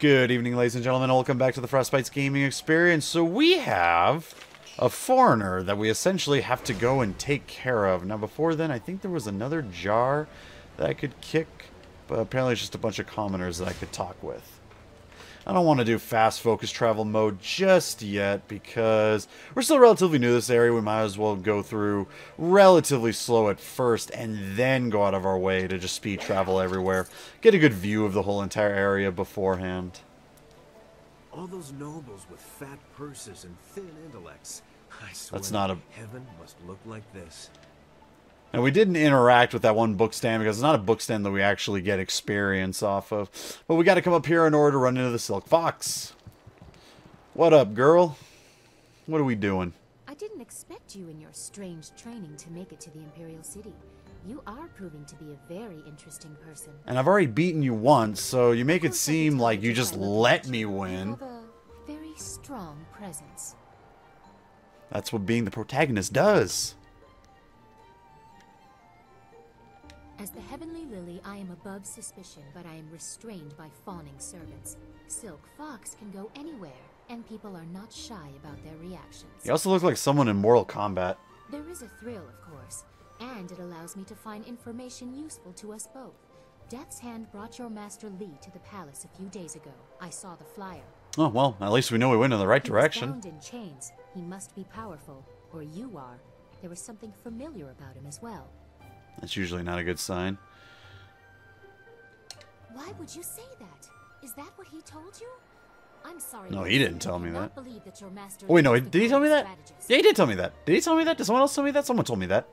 Good evening, ladies and gentlemen. Welcome back to the FrostBytez gaming experience. So we have a foreigner that we essentially have to go and take care of. Now before then, I think there was another jar that I could kick, but apparently it's just a bunch of commoners that I could talk with. I don't want to do fast focus travel mode just yet because we're still relatively new to this area. We might as well go through relatively slow at first and then go out of our way to just speed travel everywhere. Get a good view of the whole entire area beforehand. All those nobles with fat purses and thin intellects. I swear That's not a... heaven must look like this. And we didn't interact with that one book stand because it's not a book stand that we actually get experience off of. But we got to come up here in order to run into the Silk Fox. What up, girl? What are we doing? I didn't expect you in your strange training to make it to the Imperial City. You are proving to be a very interesting person. And I've already beaten you once, so you make it seem like you just let me win. You have a very strong presence. That's what being the protagonist does. As the Heavenly Lily, I am above suspicion, but I am restrained by fawning servants. Silk Fox can go anywhere, and people are not shy about their reactions. You also look like someone in Mortal Kombat. There is a thrill, of course, and it allows me to find information useful to us both. Death's Hand brought your master Lee to the palace a few days ago. I saw the flyer. Oh, well, at least we know we went in the right He direction. was bound in chains. He must be powerful, or you are. There was something familiar about him as well. That's usually not a good sign. Why would you say that? Is that what he told you? I'm sorry. No, he didn't tell me that. I cannot believe that your master Oh, wait, no, is the did he tell me that? strategist. Yeah, he did tell me that. Did he tell me that? Did someone else tell me that? Someone told me that.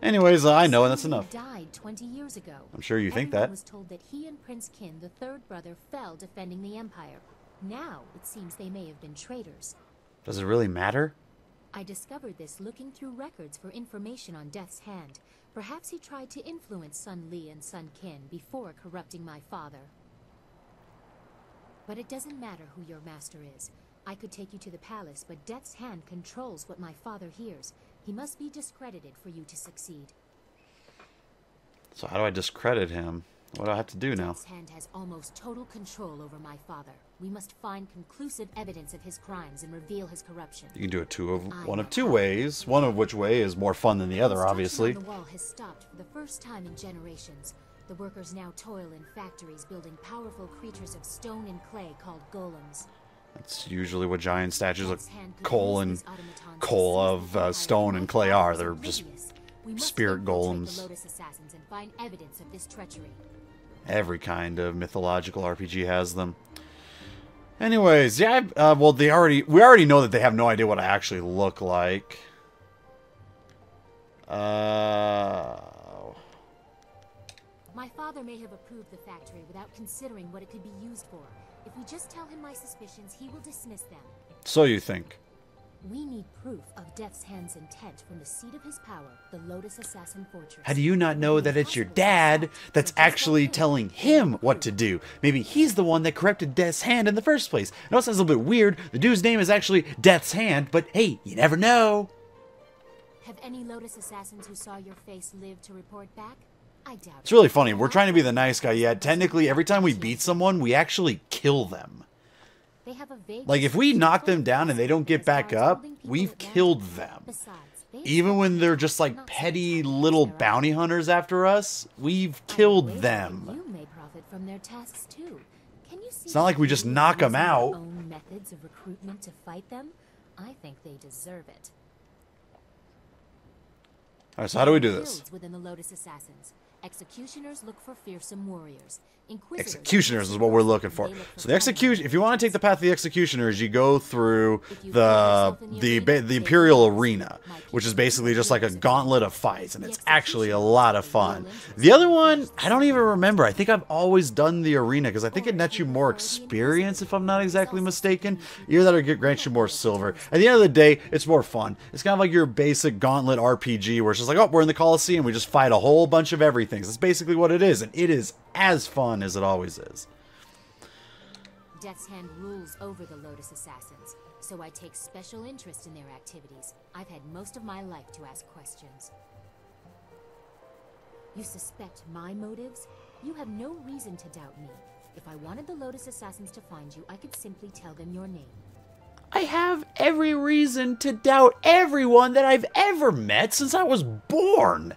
Anyways, I know, and that's Someone enough. Died 20 years ago. I'm sure you think Everyone that. was told that he and Prince Kin, the third brother, fell defending the Empire. Now, it seems they may have been traitors. Does it really matter? I discovered this looking through records for information on Death's Hand. Perhaps he tried to influence Sun Li and Sun Qin before corrupting my father. But it doesn't matter who your master is. I could take you to the palace, but Death's Hand controls what my father hears. He must be discredited for you to succeed. So how do I discredit him? What do I have to do now? Death's Hand has almost total control over my father. We must find conclusive evidence of his crimes and reveal his corruption. You can do it one of two ways. One of which way is more fun than the other, obviously. Construction on the wall has stopped for the first time in generations. The workers now toil in factories building powerful creatures of stone and clay called golems. That's usually what giant statues of Death's Hand could coal use and these automatons to coal seize of the Empire stone and clay are. They're just oblivious. We must spirit infiltrate golems. the Lotus Assassins and find evidence of this treachery. Every kind of mythological RPG has them. Anyways, yeah, well, we already know that they have no idea what I actually look like. My father may have approved the factory without considering what it could be used for. If we just tell him my suspicions, he will dismiss them. So you think? We need proof of Death's Hand's intent from the seat of his power, the Lotus Assassin Fortress. How do you not know that it's your dad that's actually telling him what to do? Maybe he's the one that corrupted Death's Hand in the first place. I know it sounds a little bit weird. The dude's name is actually Death's Hand, but hey, you never know. Have any Lotus Assassins who saw your face lived to report back? I doubt It's really funny. We're trying to be the nice guy, yet technically every time we beat someone, we actually kill them. They have a vague Like, if we knock them down and they don't get back up, we've killed them. Even when they're just like petty little bounty hunters after us, we've killed them. You may profit from their tasks too. Can you see It's not like we just knock them using their out. own methods of recruitment to fight them? I think they deserve it. Alright, so how do we do this? Guilds within the Lotus Assassins. Executioners look for fearsome warriors. Inquisitors Executioners is what we're looking for. So the execution, if you want to take the path of the executioners, you go through the Imperial Arena, which is basically just like a gauntlet of fights, and it's actually a lot of fun. The other one, I don't even remember. I think I've always done the arena because I think it nets you more experience, if I'm not exactly mistaken. Either that or it grants you more silver. At the end of the day, it's more fun. It's kind of like your basic gauntlet RPG where it's just like, oh, we're in the Coliseum, we just fight a whole bunch of everything. So that's basically what it is, and it is as fun as it always is. Death's Hand rules over the Lotus Assassins, so I take special interest in their activities. I've had most of my life to ask questions. You suspect my motives? You have no reason to doubt me. If I wanted the Lotus Assassins to find you, I could simply tell them your name. I have every reason to doubt everyone that I've ever met since I was born.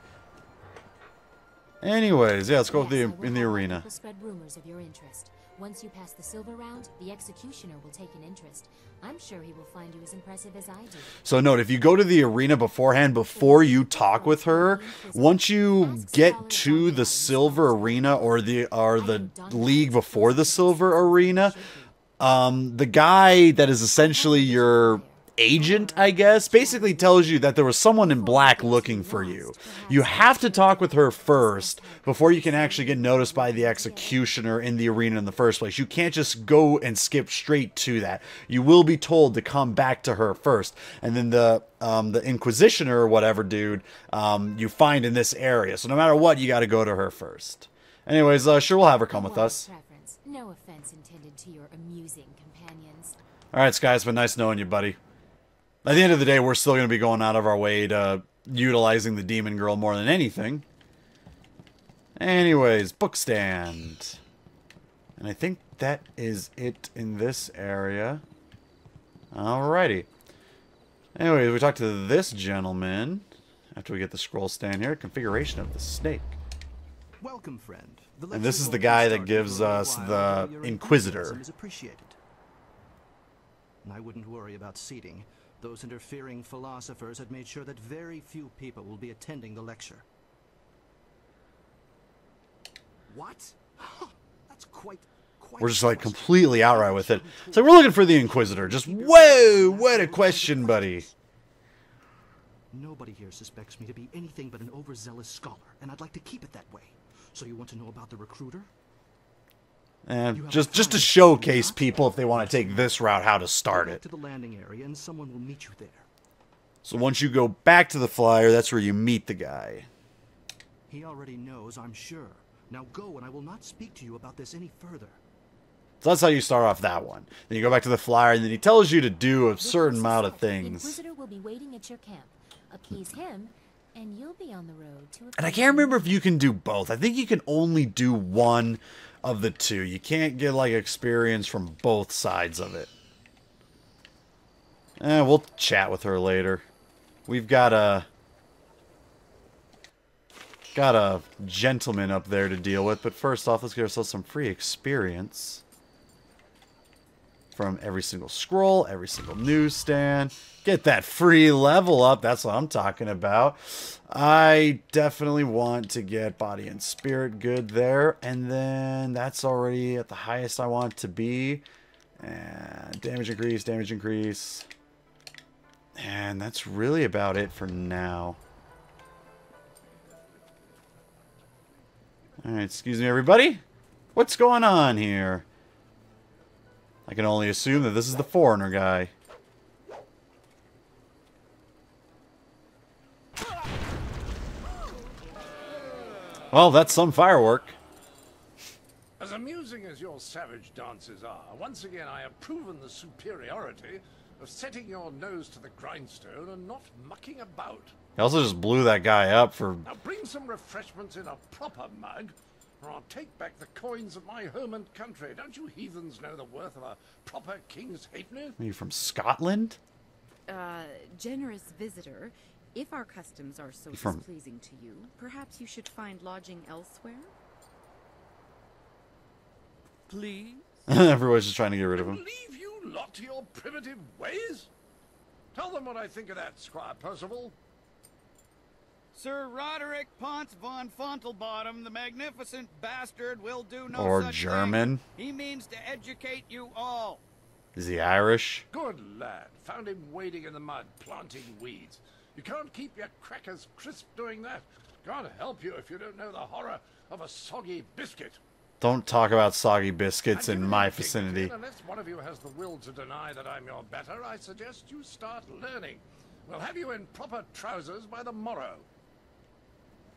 Anyways, yeah, let's go in the arena. People spread rumors of your interest. Once you pass the silver round, the executioner will take an interest. I'm sure he will find you as impressive as I do. So note, if you go to the arena beforehand, before you talk with her, once you get to the silver arena or the league before the silver arena, the guy that is essentially your agent, I guess, basically tells you that there was someone in black looking for you. You have to talk with her first before you can actually get noticed by the executioner in the arena in the first place. You can't just go and skip straight to that. You will be told to come back to her first. And then the Inquisitioner or whatever dude you find in this area. So no matter what, you got to go to her first. Anyways, sure, we'll have her come with us. No offense intended to your amusing companions. Alright, Sky, it's been nice knowing you, buddy. At the end of the day, we're still going to be going out of our way to utilizing the Demon Girl more than anything. Anyways, book stand. And I think that is it in this area. Alrighty. Anyways, we talked to this gentleman. After we get the scroll stand here, configuration of the snake. Welcome, friend. And this is the guy that gives us the Inquisitor. I wouldn't worry about seating. Those interfering philosophers had made sure that very few people will be attending the lecture. What? That's quite We're just like completely outright with it. So we're looking for the Inquisitor. Just, whoa, what a question, buddy. Nobody here suspects me to be anything but an overzealous scholar, and I'd like to keep it that way. So you want to know about the recruiter? And just to showcase people if they want to take this route, how to start it. To the landing area, and someone will meet you there. So once you go back to the flyer, that's where you meet the guy. He already knows, I'm sure. Now go, and I will not speak to you about this any further. So that's how you start off that one. Then you go back to the flyer, and then he tells you to do a certain amount of The things. Inquisitor will be waiting at your camp. Appease him, and you'll be on the road to. And I can't remember if you can do both. I think you can only do one of the two. You can't get like experience from both sides of it. We'll chat with her later. We've got a gentleman up there to deal with, but first off, let's get ourselves some free experience from every single scroll, every single newsstand. Get that free level up. That's what I'm talking about. I definitely want to get body and spirit good there. And then that's already at the highest I want it to be. And damage increase, damage increase. And that's really about it for now. Alright, excuse me everybody. What's going on here? I can only assume that this is the foreigner guy. Well, that's some firework. As amusing as your savage dances are, once again I have proven the superiority of setting your nose to the grindstone and not mucking about. He also just blew that guy up for... Now bring some refreshments in a proper mug, or I'll take back the coins of my home and country. Don't you heathens know the worth of a proper king's halfpenny? Are you from Scotland? Generous visitor, if our customs are so displeasing to you, perhaps you should find lodging elsewhere? Please? Everyone's just trying to get rid of him. Leave you lot to your primitive ways? Tell them what I think of that, Squire Percival. Sir Roderick Ponce von Fontelbottom, the magnificent bastard, will do no Or such German. thing. He means to educate you all. Is he Irish? Good lad. Found him wading in the mud, planting weeds. You can't keep your crackers crisp doing that. Can't help you if you don't know the horror of a soggy biscuit. Don't talk about soggy biscuits in my vicinity. Unless one of you has the will to deny that I'm your better, I suggest you start learning. We'll have you in proper trousers by the morrow.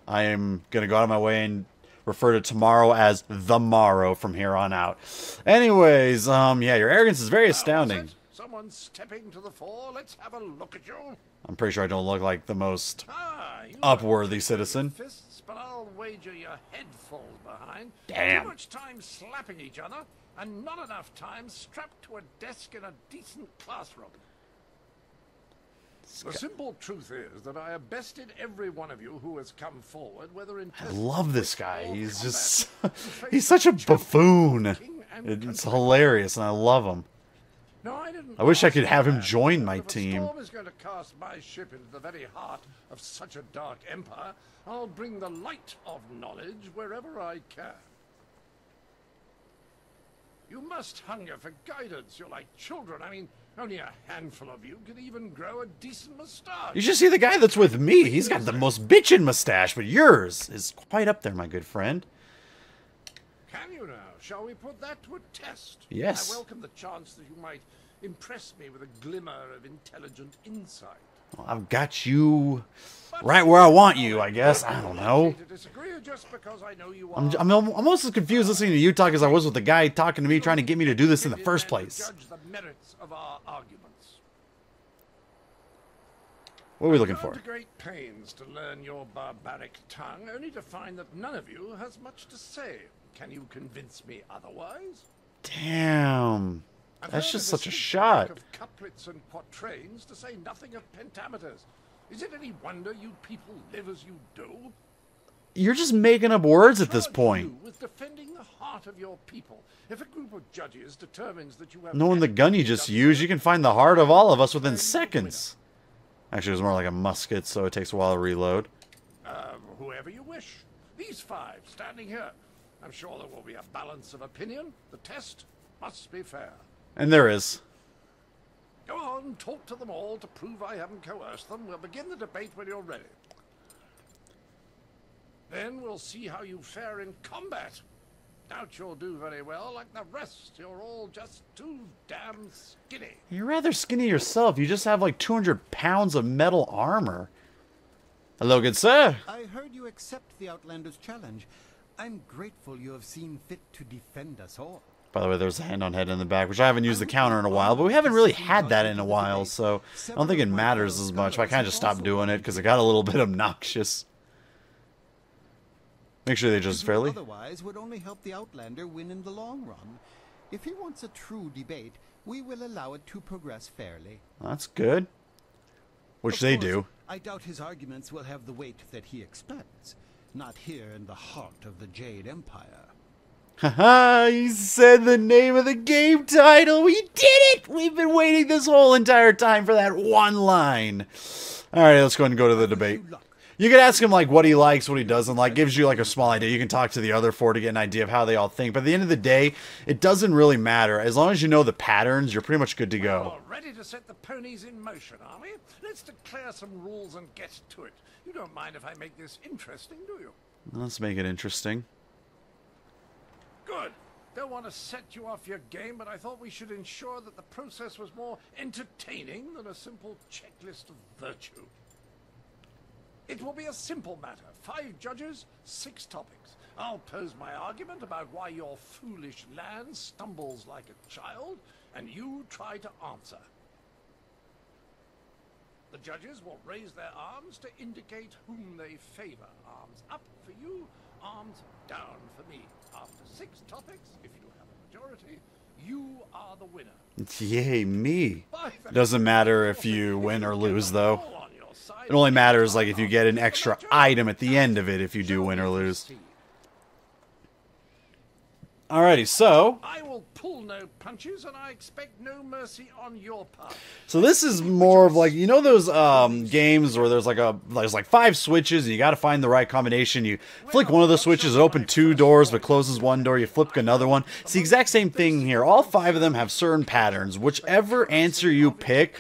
I am going to go out of my way and refer to tomorrow as the morrow from here on out. Anyways, yeah, your arrogance is very astounding. Someone stepping to the fore. Let's have a look at you. I'm pretty sure I don't look like the most upworthy citizen. Fists but I'll wager your head falls behind. Damn. Too much time slapping each other, and not enough time strapped to a desk in a decent classroom. The simple truth is that I have bested every one of you who has come forward, whether in I love this guy. He's just... he's such a buffoon. It's hilarious, and I love him. No, I wish I could have him join my team. If a storm is going to cast my ship into the very heart of such a dark empire, I'll bring the light of knowledge wherever I can. You must hunger for guidance. You're like children. I mean, only a handful of you can even grow a decent mustache. You should see the guy that's with me. He's got the most bitchin' mustache, but yours is quite up there, my good friend. Can you now? Shall we put that to a test? Yes. I welcome the chance that you might impress me with a glimmer of intelligent insight. Well, I've got you right where I want you, I guess. I don't know. I'm almost as confused listening to you talk as I was with the guy talking to me, trying to get me to do this in the first place. Judge the merits of our arguments. What are we looking for? I've gone to great pains to learn your barbaric tongue, only to find that none of you has much to say. Can you convince me otherwise? Damn. That's just such a shot. Of couplets and quatrains, to say nothing of pentameters. Is it any wonder you people live as you do? You're just making up words at this point. With defending the heart of your people. If a group of judges determines that you have Knowing the gun you just used, you can find the heart of all of us within seconds. Actually, it was more like a musket, so it takes a while to reload. Whoever you wish. These five standing here. I'm sure there will be a balance of opinion. The test must be fair. And there is. Go on, talk to them all to prove I haven't coerced them. We'll begin the debate when you're ready. Then we'll see how you fare in combat. Doubt you'll do very well like the rest. You're all just too damn skinny. You're rather skinny yourself. You just have like 200 pounds of metal armor. Hello, good sir. I heard you accept the Outlander's challenge. I'm grateful you have seen fit to defend us all. By the way, there's a hand-on-head in the back, which I haven't used the counter in a while, but we haven't really had that in a while, so I don't think it matters as much. I kind of just stopped doing it because it got a little bit obnoxious. Make sure they judge fairly. Otherwise, would only help the Outlander win in the long run. If he wants a true debate, we will allow it to progress fairly. That's good. Which they do. I doubt his arguments will have the weight that he expects. Not here in the heart of the Jade Empire. Haha, he said the name of the game title. We did it! We've been waiting this whole entire time for that one line. Alright, let's go ahead and go to the debate. You can ask him like what he likes, what he doesn't like. Gives you like a small idea. You can talk to the other four to get an idea of how they all think. But at the end of the day, it doesn't really matter. As long as you know the patterns, you're pretty much good to go. Ready to set the ponies in motion, are we? Let's declare some rules and get to it. You don't mind if I make this interesting, do you? Let's make it interesting. Good. Don't want to set you off your game, but I thought we should ensure that the process was more entertaining than a simple checklist of virtue. It will be a simple matter. 5 judges, 6 topics. I'll pose my argument about why your foolish land stumbles like a child, and you try to answer. The judges will raise their arms to indicate whom they favor. Arms up for you, arms down for me. After 6 topics, if you have a majority, you are the winner. Yay, me. Doesn't matter if you win or lose, though. It only matters like if you get an extra item at the end of it if you do win or lose. Alrighty, so I will pull no punches, and I expect no mercy on your part. So this is more of like, you know those games where there's like 5 switches and you got to find the right combination. You flick one of the switches, it opens 2 doors but closes 1 door. You flip another one. It's the exact same thing here. All 5 of them have certain patterns. Whichever answer you pick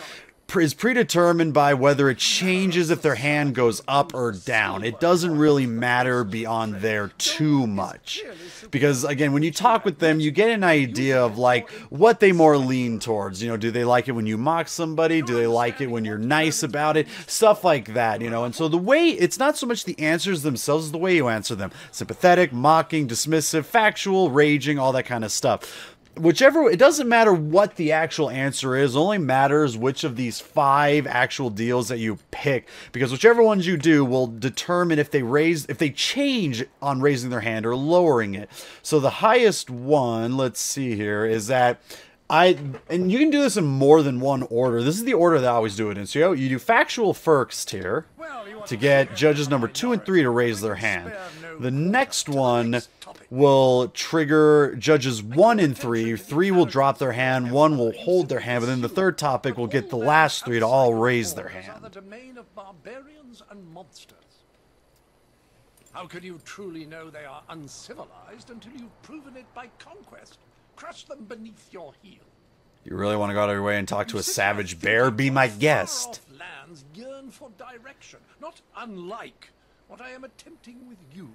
is predetermined by whether it changes if their hand goes up or down. It doesn't really matter beyond there too much. Because, again, when you talk with them, you get an idea of, like, what they more lean towards. You know, do they like it when you mock somebody? Do they like it when you're nice about it? Stuff like that, you know. And so the way, it's not so much the answers themselves, it's the way you answer them. Sympathetic, mocking, dismissive, factual, raging, all that kind of stuff. whichever, it doesn't matter what the actual answer is. It only matters which of these 5 actual deals that you pick, because whichever ones you do will determine if they change on raising their hand or lowering it. So the highest one, let's see here, is that and you can do this in more than one order. This is the order that I always do it in. So you do factual first here to get judges number 2 and 3 to raise their hand. The next one will trigger judges 1 and 3. 3 will drop their hand, 1 will hold their hand, but then the third topic will get the last 3 to all raise their hand. The domain of barbarians and monsters. How can you truly know they are uncivilized until you've proven it by conquest? Crush them beneath your heel. You really want to go out of your way and talk to a savage bear? Be my guest. Lands yearn for direction, not unlike what I am attempting with you.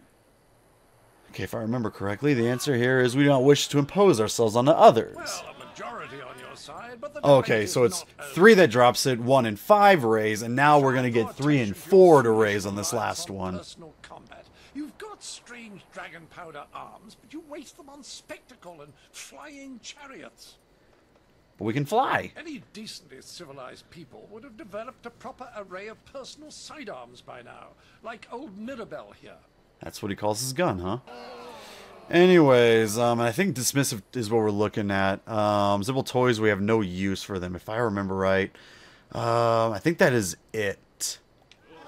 Okay, if I remember correctly, the answer here is we do not wish to impose ourselves on the others. Well, a majority on your side, but the okay, so it's 3 that drops it, 1 and 5 raise, and now we're going to get 3 and 4 to raise on this last one. Personal combat. You've got strange dragon powder arms, but you waste them on spectacle and flying chariots. But we can fly. Any decently civilized people would have developed a proper array of personal sidearms by now, like old Mirabelle here. That's what he calls his gun, huh? Anyways, I think dismissive is what we're looking at. Zibble toys, we have no use for them, if I remember right. I think that is it.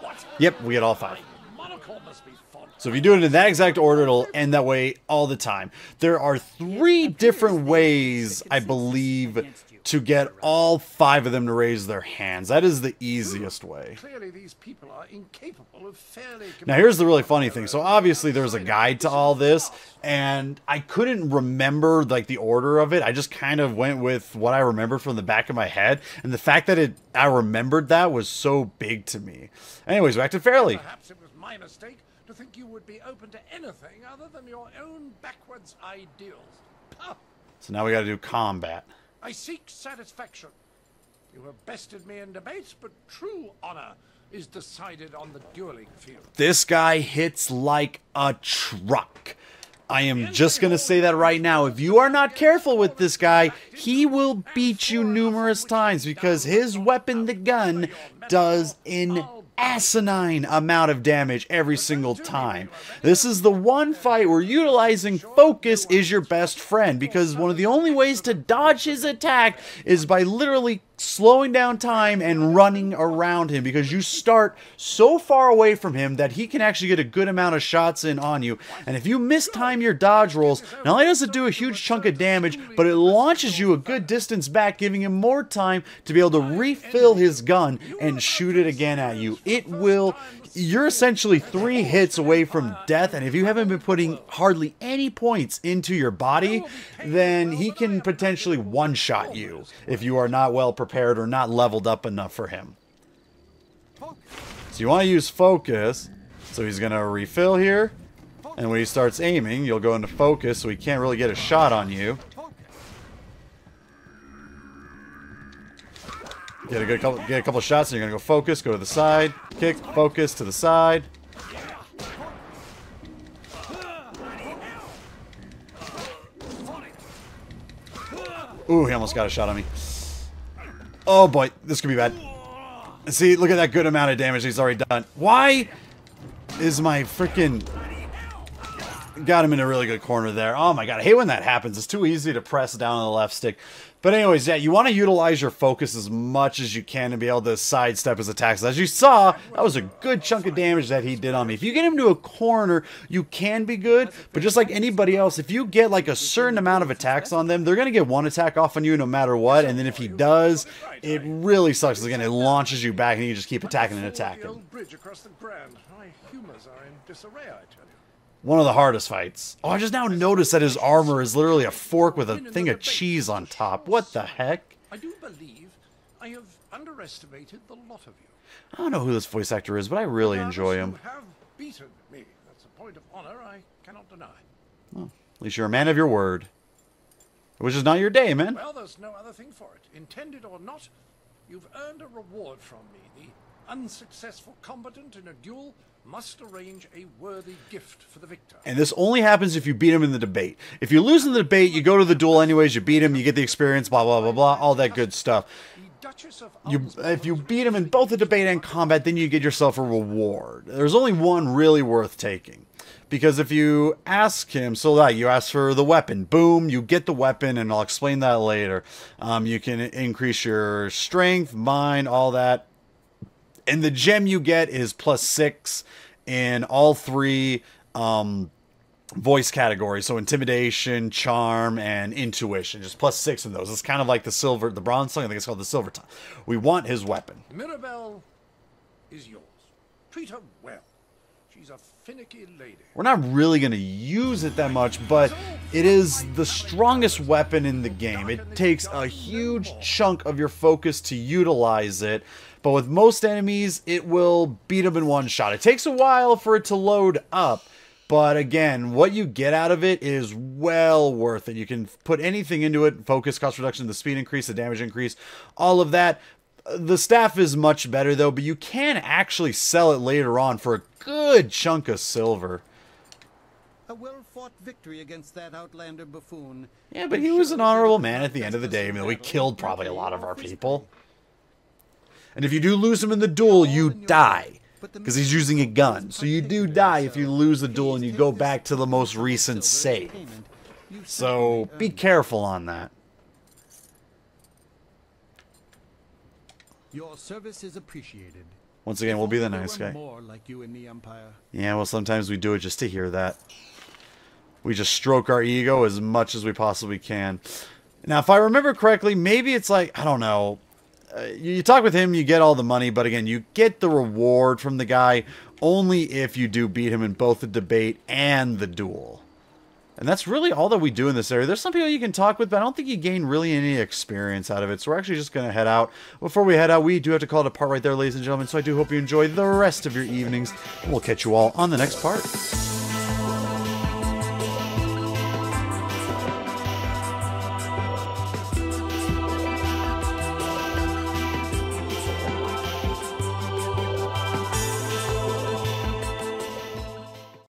What? Yep, we get all 5. Monocle must be fun. So if you do it in that exact order, it'll end that way all the time. There are 3 different ways, I believe, to get all 5 of them to raise their hands. That is the easiest way. Clearly, these people are incapable of fairly. Now, here's the really funny thing. So obviously, there's a guide to all this, and I couldn't remember like the order of it. I just kind of went with what I remember from the back of my head, and the fact that I remembered that was so big to me. Anyways, we acted fairly. Perhaps it was my mistake to think you would be open to anything other than your own backwards ideals. Puh. So now we got to do combat. I seek satisfaction. You have bested me in debates, but true honor is decided on the dueling field. This guy hits like a truck. I am just going to say that right now. If you are not careful with this guy, he will beat you numerous times because his weapon, the gun, does an asinine amount of damage every single time. This is the one fight where utilizing focus is your best friend, because one of the only ways to dodge his attack is by literally slowing down time and running around him, because you start so far away from him that he can actually get a good amount of shots in on you. And if you mistime your dodge rolls, not only does it do a huge chunk of damage, but it launches you a good distance back, giving him more time to be able to refill his gun and shoot it again at you. You're essentially 3 hits away from death, and if you haven't been putting hardly any points into your body, then he can potentially one-shot you if you are not well prepared or not leveled up enough for him. So you want to use focus, so he's going to refill here, and when he starts aiming, you'll go into focus, so he can't really get a shot on you. Get a couple shots, and you're gonna go focus, go to the side, kick, focus to the side. Ooh, he almost got a shot on me. Oh boy, this could be bad. See, look at that good amount of damage he's already done. Why is my freaking... Got him in a really good corner there. Oh my god, I hate when that happens. It's too easy to press down on the left stick. But anyways, yeah, you want to utilize your focus as much as you can to be able to sidestep his attacks. As you saw, that was a good chunk of damage that he did on me. If you get him to a corner, you can be good. But just like anybody else, if you get like a certain amount of attacks on them, they're going to get one attack off on you no matter what. And then if he does, it really sucks. Because again, it launches you back and you just keep attacking and attacking. Bridge across the Grand. My humors are in disarray, I tell you. One of the hardest fights. Oh, I just now noticed that his armor is literally a fork with a thing of cheese on top. What the heck? I do believe I have underestimated the lot of you. I don't know who this voice actor is, but I really enjoy him. You have beaten me. That's a point of honor I cannot deny. Well, at least you're a man of your word. Which is not your day, man. Well, there's no other thing for it. Intended or not, you've earned a reward from me. The unsuccessful combatant in a duel must arrange a worthy gift for the victor. And this only happens if you beat him in the debate. If you lose in the debate, you go to the duel anyways, you beat him, you get the experience, blah, blah, blah, blah, all that good stuff. If you beat him in both the debate and combat, then you get yourself a reward. There's only one really worth taking. Because if you ask him, so you ask for the weapon, boom, you get the weapon, and I'll explain that later. You can increase your strength, mind, all that. And the gem you get is +6 in all 3 voice categories. So intimidation, charm, and intuition. Just +6 in those. It's kind of like the bronze tongue. I think it's called the silver tongue. We want his weapon. Mirabelle is yours. Treat her well. She's a finicky lady. We're not really going to use it that much, but it is the strongest weapon in the game. It takes a huge chunk of your focus to utilize it, but with most enemies, it will beat them in one shot. It takes a while for it to load up, but again, what you get out of it is well worth it. You can put anything into it: focus, cost reduction, the speed increase, the damage increase, all of that. The staff is much better, though, but you can actually sell it later on for a good chunk of silver. A well-fought victory against that outlander buffoon. Yeah, but he was an honorable man at the end of the day, even though we killed probably a lot of our people. And if you do lose him in the duel, you die. Because he's using a gun. So you do die if you lose the duel and you go back to the most recent save. So be careful on that. Your service is appreciated. Once again, we'll be the nice guy. More like you in the Empire. Yeah, well, sometimes we do it just to hear that. We just stroke our ego as much as we possibly can. Now, if I remember correctly, maybe it's like, I don't know. You talk with him, you get all the money, but again, you get the reward from the guy only if you do beat him in both the debate and the duel. And that's really all that we do in this area. There's some people you can talk with, but I don't think you gain really any experience out of it. So we're actually just going to head out. Before we head out, we do have to call it a part right there, ladies and gentlemen. So I do hope you enjoy the rest of your evenings. And we'll catch you all on the next part.